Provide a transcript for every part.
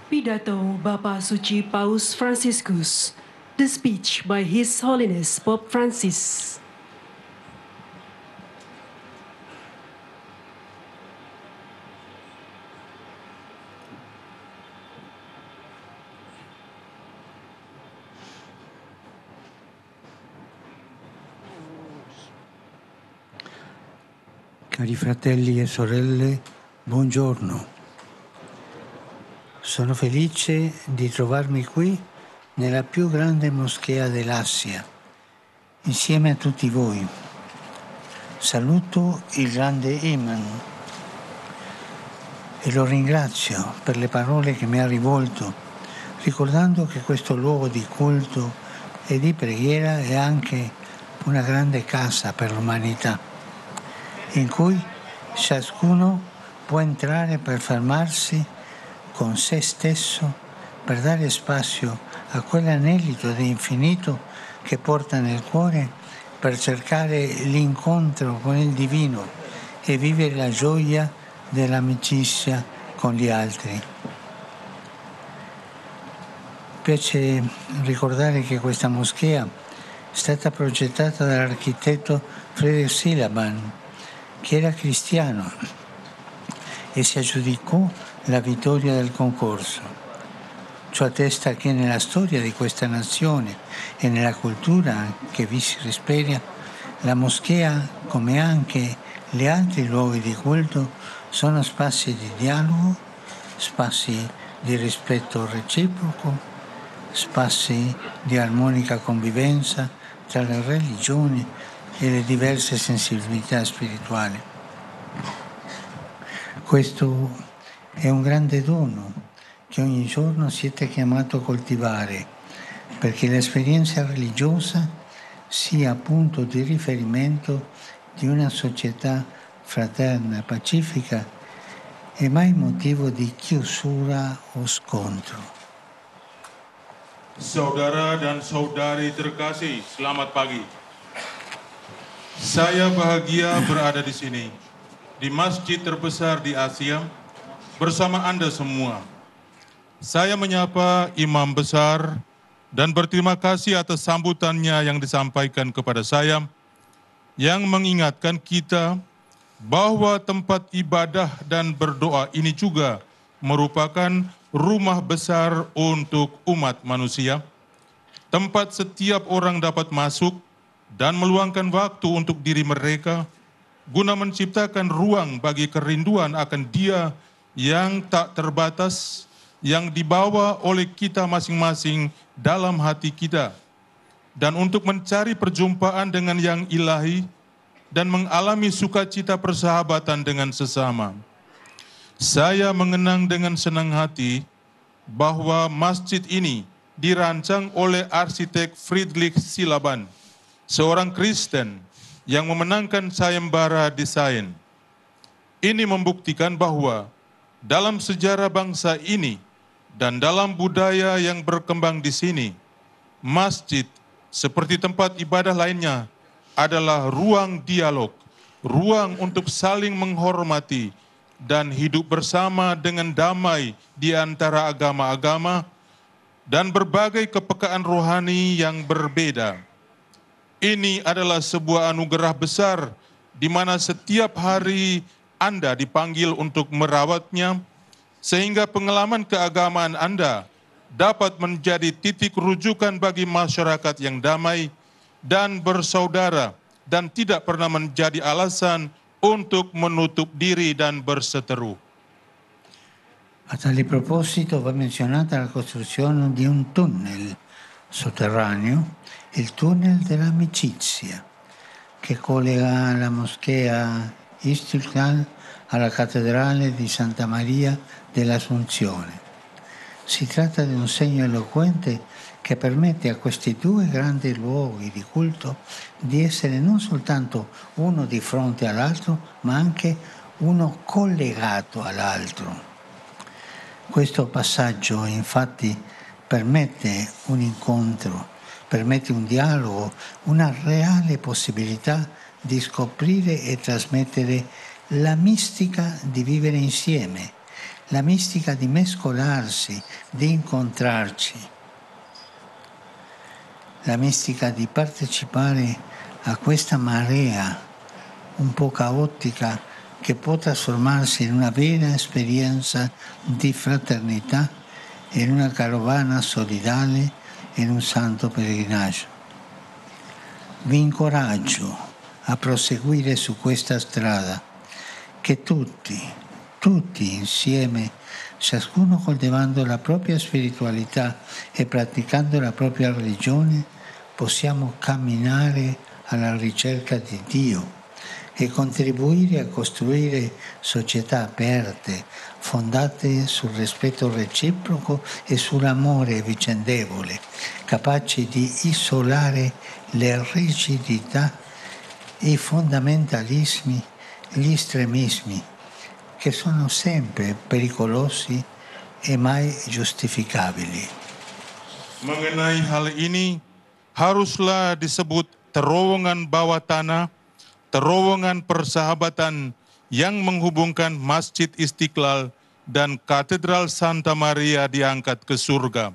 Pidato Bapak Suci Paus Franciscus. The speech by His Holiness Pope Francis. Cari fratelli e sorelle, buongiorno. Sono felice di trovarmi qui nella più grande moschea dell'Asia, insieme a tutti voi. Saluto il grande Imam e lo ringrazio per le parole che mi ha rivolto, ricordando che questo luogo di culto e di preghiera è anche una grande casa per l'umanità, in cui ciascuno può entrare per fermarsi con se stesso, per dare spazio a quell'anelito di infinito che porta nel cuore, per cercare l'incontro con il divino e vivere la gioia dell'amicizia con gli altri. Mi piace ricordare che questa moschea è stata progettata dall'architetto Friedrich Silaban, che era cristiano e si aggiudicò la vittoria del concorso. Ciò attesta che nella storia di questa nazione e nella cultura che vi si respira, la moschea, come anche gli altri luoghi di culto, sono spazi di dialogo, spazi di rispetto reciproco, spazi di armonica convivenza tra le religioni e le diverse sensibilità spirituali. Questo è un grande dono che ogni giorno siete chiamato a coltivare, perché l'esperienza religiosa sia punto di riferimento di una società fraterna, pacifica e mai motivo di chiusura o scontro. Saudara dan saudari terkasih, selamat pagi. Saya bahagia berada di sini, di masjid terbesar di Asia, bersama Anda semua. Saya menyapa Imam Besar dan berterima kasih atas sambutannya yang disampaikan kepada saya, yang mengingatkan kita bahwa tempat ibadah dan berdoa ini juga merupakan rumah besar untuk umat manusia, tempat setiap orang dapat masuk dan meluangkan waktu untuk diri mereka, guna menciptakan ruang bagi kerinduan akan Dia yang tak terbatas, yang dibawa oleh kita masing-masing dalam hati kita, dan untuk mencari perjumpaan dengan yang ilahi, dan mengalami sukacita persahabatan dengan sesama. Saya mengenang dengan senang hati bahwa masjid ini dirancang oleh arsitek Friedrich Silaban, seorang Kristen yang memenangkan sayembara desain. Ini membuktikan bahwa dalam sejarah bangsa ini dan dalam budaya yang berkembang di sini, masjid seperti tempat ibadah lainnya adalah ruang dialog, ruang untuk saling menghormati dan hidup bersama dengan damai di antara agama-agama dan berbagai kepekaan rohani yang berbeda. Ini adalah sebuah anugerah besar di mana setiap hari Anda dipanggil untuk merawatnya, sehingga pengalaman keagamaan Anda dapat menjadi titik rujukan bagi masyarakat yang damai dan bersaudara, dan tidak pernah menjadi alasan untuk menutup diri dan berseteru. A tale proposito va menzionata la costruzione di un tunnel sotterraneo, il tunnel dell'amicizia, che collega la moschea Istiklal alla cattedrale di Santa Maria dell'Assunzione. Si tratta di un segno eloquente che permette a questi due grandi luoghi di culto di essere non soltanto uno di fronte all'altro, ma anche uno collegato all'altro. Questo passaggio infatti permette un incontro, permette un dialogo, una reale possibilità di scoprire e trasmettere la mistica di vivere insieme, la mistica di mescolarsi, di incontrarci, la mistica di partecipare a questa marea un po' caotica che può trasformarsi in una vera esperienza di fraternità, in una carovana solidale, in un santo pellegrinaggio. Vi incoraggio a proseguire su questa strada, che tutti insieme, ciascuno coltivando la propria spiritualità e praticando la propria religione, possiamo camminare alla ricerca di Dio e contribuire a costruire società aperte, fondate sul rispetto reciproco e sull'amore vicendevole, capaci di isolare le rigidità, i fondamentalismi, gli estremismi, che sono sempre pericolosi e mai giustificabili. Mengenai hal ini, haruslah disebut terowongan bawah tanah, terowongan persahabatan yang menghubungkan Masjid Istiqlal dan Katedral Santa Maria diangkat ke surga.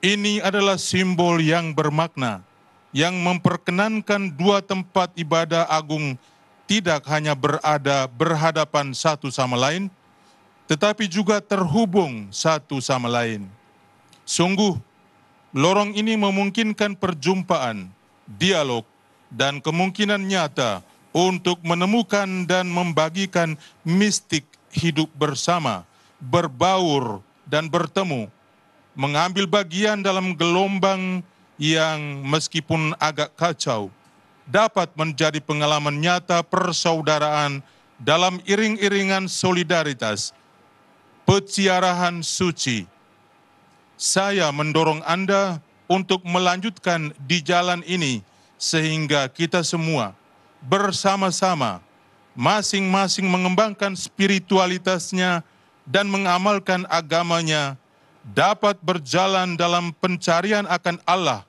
Ini adalah simbol yang bermakna, yang memperkenankan dua tempat ibadah agung tidak hanya berhadapan satu sama lain, tetapi juga terhubung satu sama lain. Sungguh, lorong ini memungkinkan perjumpaan, dialog, dan kemungkinan nyata untuk menemukan dan membagikan mistik hidup bersama, berbaur, dan bertemu, mengambil bagian dalam gelombang yang meskipun agak kacau, dapat menjadi pengalaman nyata persaudaraan dalam iring-iringan solidaritas, peziarahan suci. Saya mendorong Anda untuk melanjutkan di jalan ini sehingga kita semua bersama-sama, masing-masing mengembangkan spiritualitasnya dan mengamalkan agamanya, dapat berjalan dalam pencarian akan Allah,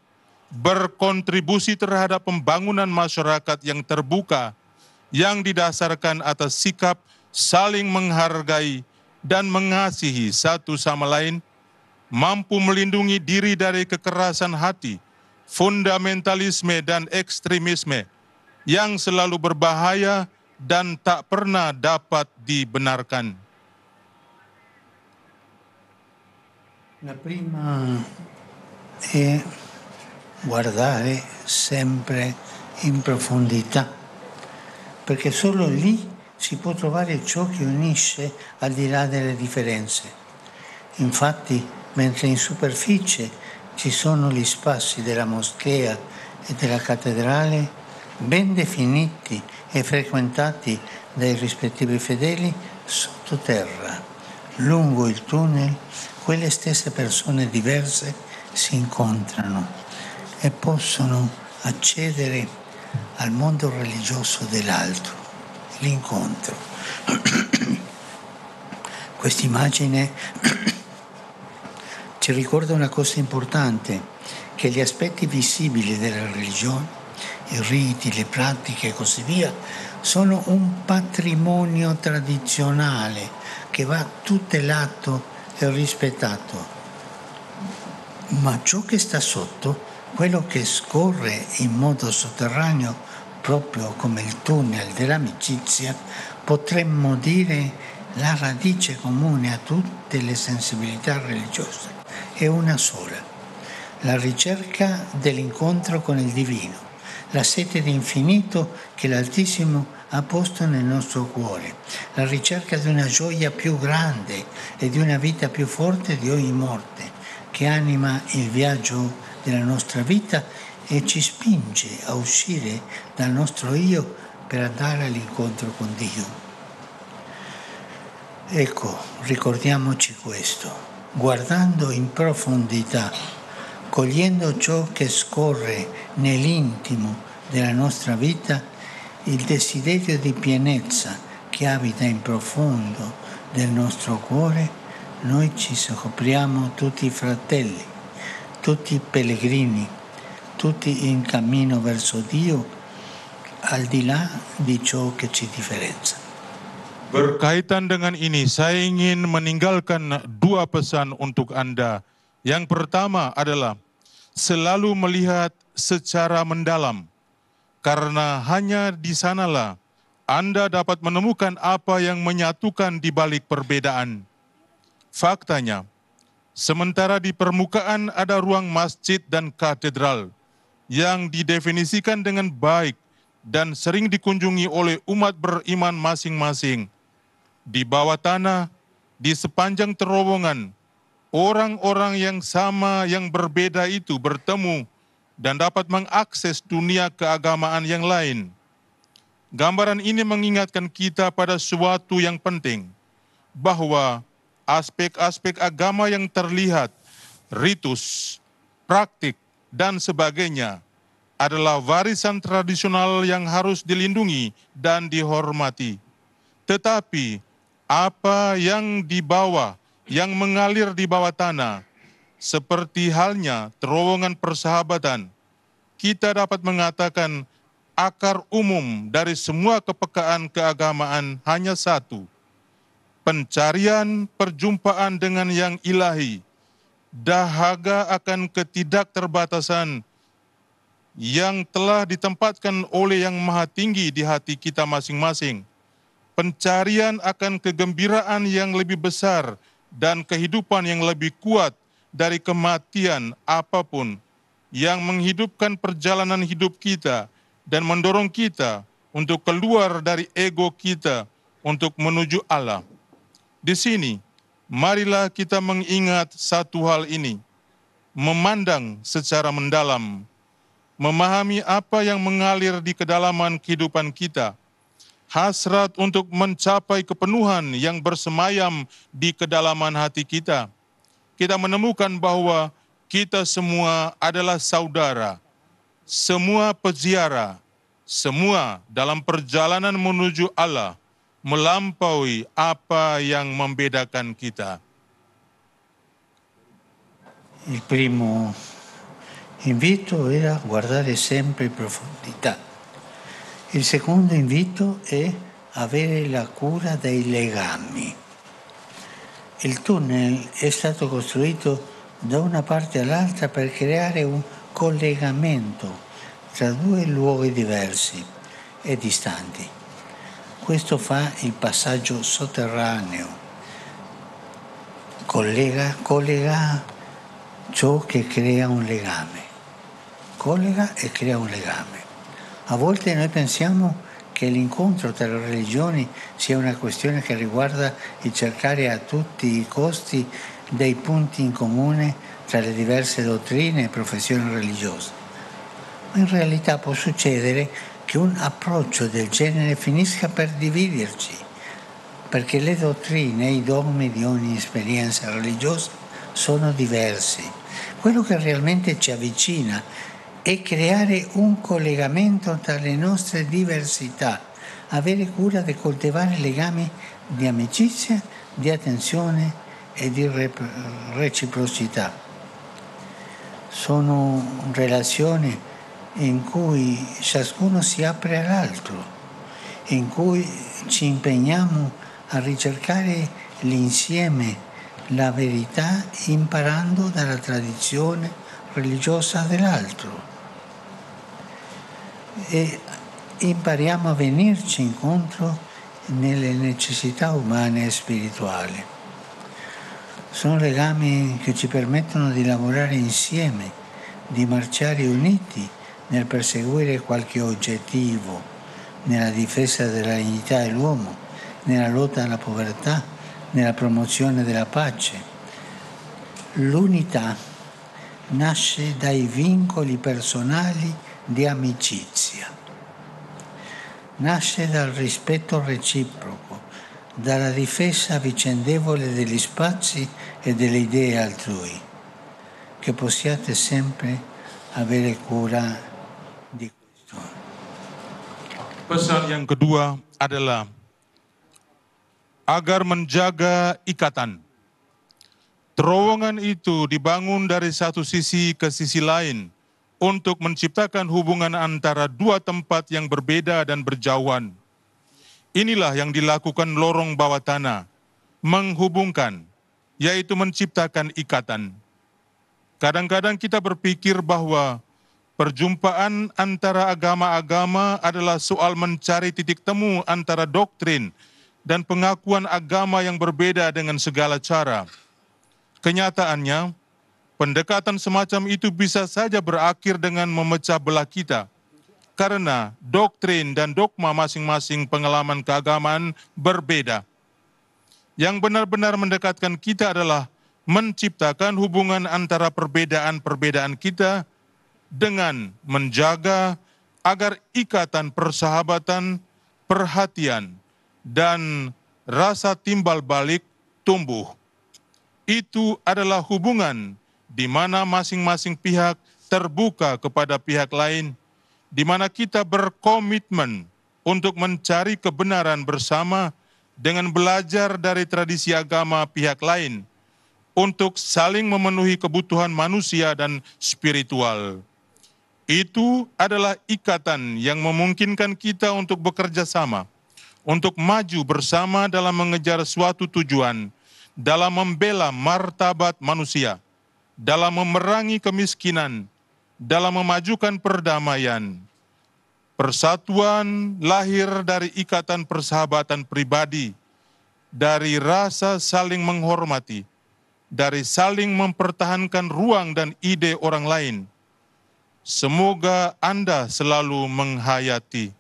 berkontribusi terhadap pembangunan masyarakat yang terbuka, yang didasarkan atas sikap saling menghargai dan mengasihi satu sama lain, mampu melindungi diri dari kekerasan hati, fundamentalisme dan ekstremisme yang selalu berbahaya dan tak pernah dapat dibenarkan. La prima è guardare sempre in profondità, perché solo lì si può trovare ciò che unisce al di là delle differenze. Infatti, mentre in superficie ci sono gli spazi della moschea e della cattedrale ben definiti e frequentati dai rispettivi fedeli, sottoterra, lungo il tunnel, quelle stesse persone diverse si incontrano e possono accedere al mondo religioso dell'altro, l'incontro. Quest'immagine ci ricorda una cosa importante, che gli aspetti visibili della religione, i riti, le pratiche e così via, sono un patrimonio tradizionale che va tutelato e rispettato. Ma ciò che sta sotto, quello che scorre in modo sotterraneo, proprio come il tunnel dell'amicizia, potremmo dire la radice comune a tutte le sensibilità religiose è una sola: la ricerca dell'incontro con il divino, la sete di infinito che l'Altissimo ha posto nel nostro cuore, la ricerca di una gioia più grande e di una vita più forte di ogni morte, che anima il viaggio della nostra vita e ci spinge a uscire dal nostro io per andare all'incontro con Dio. Ecco, ricordiamoci questo, guardando in profondità, cogliendo ciò che scorre nell'intimo della nostra vita, il desiderio di pienezza che abita in profondo del nostro cuore, noi ci scopriamo tutti fratelli, tutti pellegrini, tutti in cammino verso Dio, al di là di ciò che ci differenzia. Berkaitan dengan ini, saya ingin meninggalkan dua pesan untuk Anda. Yang pertama adalah selalu melihat secara mendalam, karena hanya di sanalah Anda dapat menemukan apa yang menyatukan di balik perbedaan. Faktanya, sementara di permukaan ada ruang masjid dan katedral yang didefinisikan dengan baik dan sering dikunjungi oleh umat beriman masing-masing, di bawah tanah, di sepanjang terowongan, orang-orang yang sama yang berbeda itu bertemu dan dapat mengakses dunia keagamaan yang lain. Gambaran ini mengingatkan kita pada suatu yang penting, bahwa aspek-aspek agama yang terlihat, ritus, praktik, dan sebagainya adalah warisan tradisional yang harus dilindungi dan dihormati. Tetapi apa yang di bawah, yang mengalir di bawah tanah, seperti halnya terowongan persahabatan, kita dapat mengatakan akar umum dari semua kepekaan keagamaan hanya satu: pencarian perjumpaan dengan yang ilahi, dahaga akan ketidakterbatasan yang telah ditempatkan oleh Yang Maha Tinggi di hati kita masing-masing, pencarian akan kegembiraan yang lebih besar dan kehidupan yang lebih kuat dari kematian apapun, yang menghidupkan perjalanan hidup kita dan mendorong kita untuk keluar dari ego kita untuk menuju Allah. Di sini, marilah kita mengingat satu hal ini, memandang secara mendalam, memahami apa yang mengalir di kedalaman kehidupan kita, hasrat untuk mencapai kepenuhan yang bersemayam di kedalaman hati kita. Kita menemukan bahwa kita semua adalah saudara, semua peziarah, semua dalam perjalanan menuju Allah, melampaui apa yang membedakan kita. Il primo invito era guardare sempre in profondità. Il secondo invito è avere la cura dei legami. Il tunnel è stato costruito da una parte all'altra per creare un collegamento tra due luoghi diversi e distanti. Questo fa il passaggio sotterraneo, collega ciò che crea un legame, collega e crea un legame. A volte noi pensiamo che l'incontro tra le religioni sia una questione che riguarda il cercare a tutti i costi dei punti in comune tra le diverse dottrine e professioni religiose. Ma in realtà può succedere che un approccio del genere finisca per dividerci, perché le dottrine e i dogmi di ogni esperienza religiosa sono diversi. Quello che realmente ci avvicina è creare un collegamento tra le nostre diversità, avere cura di coltivare legami di amicizia, di attenzione e di reciprocità. Sono relazioni in cui ciascuno si apre all'altro, in cui ci impegniamo a ricercare l'insieme, la verità, imparando dalla tradizione religiosa dell'altro. E impariamo a venirci incontro nelle necessità umane e spirituali. Sono legami che ci permettono di lavorare insieme, di marciare uniti nel perseguire qualche obiettivo, nella difesa della dignità dell'uomo, nella lotta alla povertà, nella promozione della pace. L'unità nasce dai vincoli personali di amicizia, nasce dal rispetto reciproco, dalla difesa vicendevole degli spazi e delle idee altrui, che possiate sempre avere cura di questo. Pesan yang kedua adalah agar menjaga ikatan. Terowongan itu dibangun dari satu sisi ke sisi lain untuk menciptakan hubungan antara dua tempat yang berbeda dan berjauhan. Inilah yang dilakukan lorong bawah tanah, menghubungkan, yaitu menciptakan ikatan. Kadang-kadang kita berpikir bahwa perjumpaan antara agama-agama adalah soal mencari titik temu antara doktrin dan pengakuan agama yang berbeda dengan segala cara. Kenyataannya, pendekatan semacam itu bisa saja berakhir dengan memecah belah kita, karena doktrin dan dogma masing-masing pengalaman keagamaan berbeda. Yang benar-benar mendekatkan kita adalah menciptakan hubungan antara perbedaan-perbedaan kita dengan menjaga agar ikatan persahabatan, perhatian, dan rasa timbal balik tumbuh. Itu adalah hubungan di mana masing-masing pihak terbuka kepada pihak lain, di mana kita berkomitmen untuk mencari kebenaran bersama dengan belajar dari tradisi agama pihak lain untuk saling memenuhi kebutuhan manusia dan spiritual. Itu adalah ikatan yang memungkinkan kita untuk bekerja sama, untuk maju bersama dalam mengejar suatu tujuan, dalam membela martabat manusia, dalam memerangi kemiskinan, dalam memajukan perdamaian. Persatuan lahir dari ikatan persahabatan pribadi, dari rasa saling menghormati, dari saling mempertahankan ruang dan ide orang lain. Semoga Anda selalu menghayati.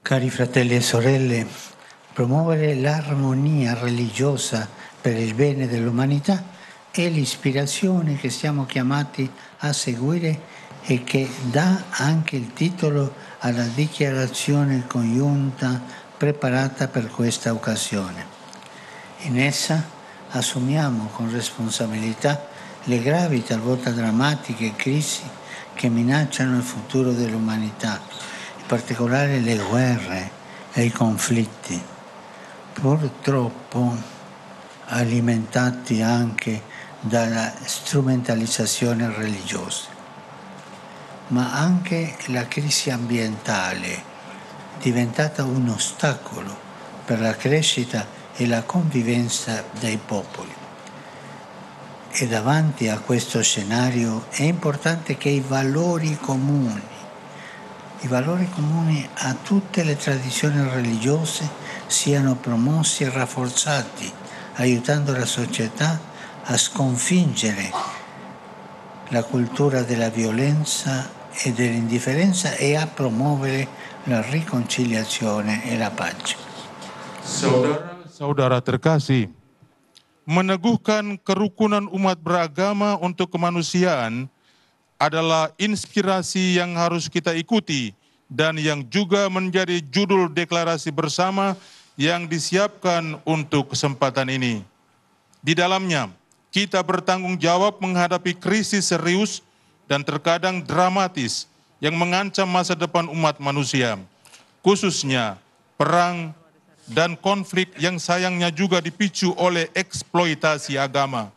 Cari fratelli e sorelle, promuovere l'armonia religiosa per il bene dell'umanità è l'ispirazione che siamo chiamati a seguire e che dà anche il titolo alla dichiarazione congiunta preparata per questa occasione. In essa assumiamo con responsabilità le gravi, talvolta drammatiche crisi che minacciano il futuro dell'umanità, in particolare le guerre e i conflitti, purtroppo alimentati anche dalla strumentalizzazione religiosa, ma anche la crisi ambientale, diventata un ostacolo per la crescita e la convivenza dei popoli. E davanti a questo scenario è importante che i valori comuni a tutte le tradizioni religiose siano promossi e rafforzati, aiutando la società a sconfiggere la cultura della violenza e dell'indifferenza e a promuovere la riconciliazione e la pace. Saudara-saudara terkasih, meneguhkan kerukunan umat beragama untuk kemanusiaan adalah inspirasi yang harus kita ikuti dan yang juga menjadi judul deklarasi bersama yang disiapkan untuk kesempatan ini. Di dalamnya, kita bertanggung jawab menghadapi krisis serius dan terkadang dramatis yang mengancam masa depan umat manusia, khususnya perang dan konflik yang sayangnya juga dipicu oleh eksploitasi agama,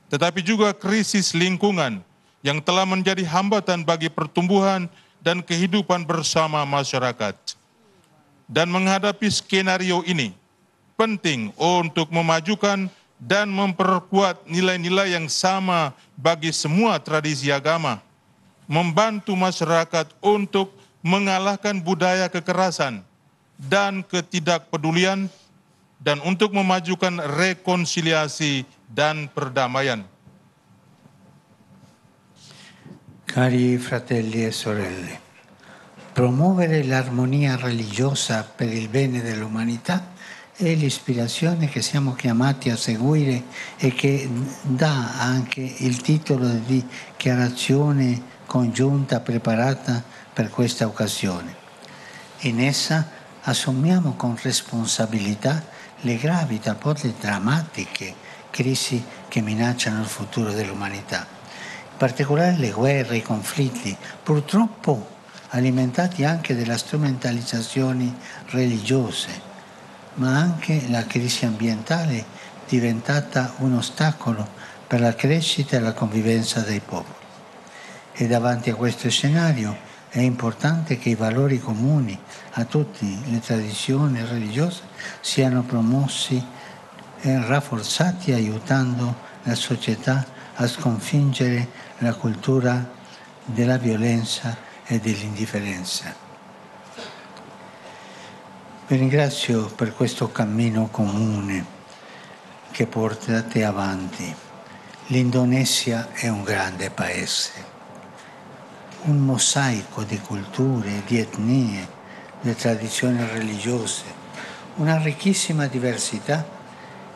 tetapi juga krisis lingkungan yang telah menjadi hambatan bagi pertumbuhan dan kehidupan bersama masyarakat. Dan menghadapi skenario ini, penting untuk memajukan dan memperkuat nilai-nilai yang sama bagi semua tradisi agama, membantu masyarakat untuk mengalahkan budaya kekerasan dan ketidakpedulian, dan untuk memajukan rekonsiliasi dan perdamaian. Cari fratelli e sorelle, promuovere l'armonia religiosa per il bene dell'umanità è l'ispirazione che siamo chiamati a seguire e che dà anche il titolo di dichiarazione congiunta preparata per questa occasione. In essa assumiamo con responsabilità le gravi, talvolta drammatiche crisi che minacciano il futuro dell'umanità, in particolare le guerre, i conflitti, purtroppo alimentati anche dalla strumentalizzazione religiose, ma anche la crisi ambientale diventata un ostacolo per la crescita e la convivenza dei popoli. E davanti a questo scenario è importante che i valori comuni a tutte le tradizioni religiose siano promossi e rafforzati, aiutando la società a sconfiggere la cultura della violenza e dell'indifferenza. Vi ringrazio per questo cammino comune che portate avanti. L'Indonesia è un grande paese, un mosaico di culture, di etnie, di tradizioni religiose, una ricchissima diversità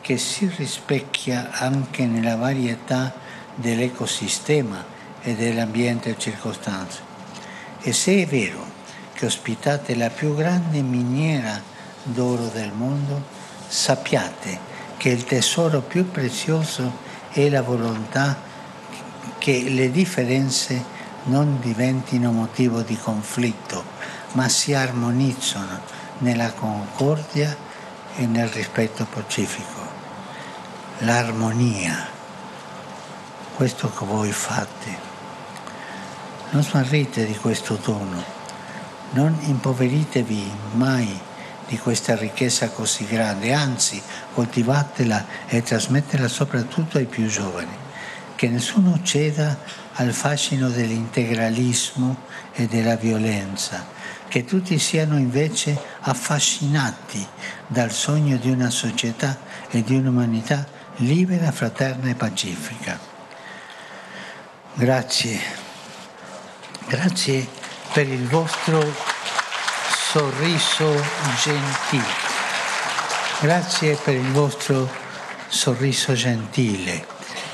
che si rispecchia anche nella varietà dell'ecosistema e dell'ambiente circostante. E se è vero che ospitate la più grande miniera d'oro del mondo, sappiate che il tesoro più prezioso è la volontà che le differenze non diventino motivo di conflitto, ma si armonizzano nella concordia e nel rispetto pacifico. L'armonia, questo che voi fate. Non smarrite di questo dono, non impoveritevi mai di questa ricchezza così grande, anzi coltivatela e trasmettetela soprattutto ai più giovani, che nessuno ceda al fascino dell'integralismo e della violenza, che tutti siano invece affascinati dal sogno di una società e di un'umanità libera, fraterna e pacifica. Grazie. Grazie per il vostro sorriso gentile. Grazie per il vostro sorriso gentile,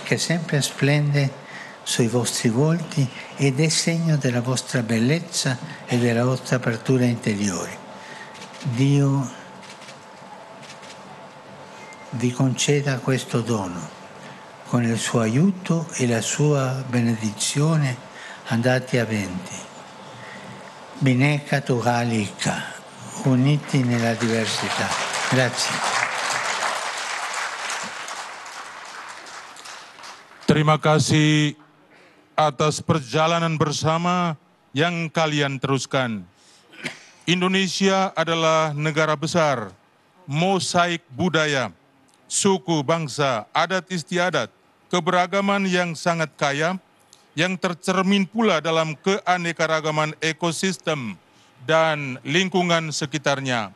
che sempre splende sui vostri volti ed è segno della vostra bellezza e della vostra apertura interiore. Dio vi conceda questo dono. Con il suo aiuto e la sua benedizione andate avanti. Bhinneka Tunggal Ika, uniti nella diversità. Grazie. Terima kasih atas perjalanan bersama yang kalian teruskan. Indonesia adalah negara besar, mosaik budaya, suku, bangsa, adat istiadat, keberagaman yang sangat kaya, yang tercermin pula dalam keanekaragaman ekosistem dan lingkungan sekitarnya.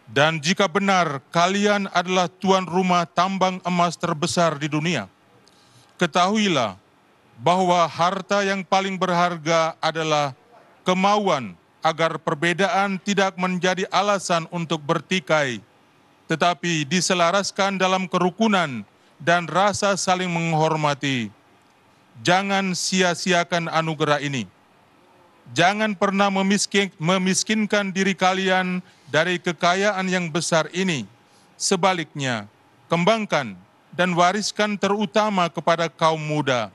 Dan jika benar kalian adalah tuan rumah tambang emas terbesar di dunia, ketahuilah bahwa harta yang paling berharga adalah kemauan agar perbedaan tidak menjadi alasan untuk bertikai, tetapi diselaraskan dalam kerukunan dan rasa saling menghormati. Jangan sia-siakan anugerah ini. Jangan pernah memiskinkan diri kalian dari kekayaan yang besar ini. Sebaliknya, kembangkan dan wariskan terutama kepada kaum muda.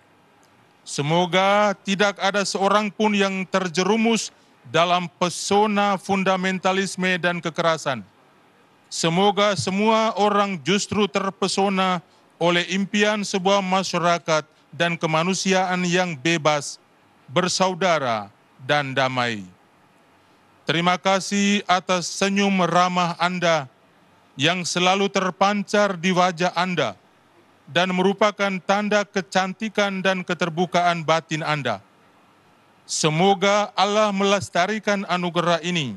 Semoga tidak ada seorang pun yang terjerumus dalam pesona fundamentalisme dan kekerasan. Semoga semua orang justru terpesona oleh impian sebuah masyarakat dan kemanusiaan yang bebas, bersaudara, dan damai. Terima kasih atas senyum ramah Anda yang selalu terpancar di wajah Anda dan merupakan tanda kecantikan dan keterbukaan batin Anda. Semoga Allah melestarikan anugerah ini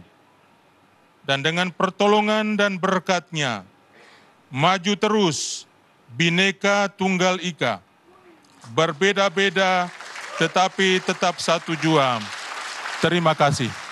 dan dengan pertolongan dan berkat-Nya maju terus Bhinneka Tunggal Ika. Berbeda-beda tetapi tetap satu jua. Terima kasih.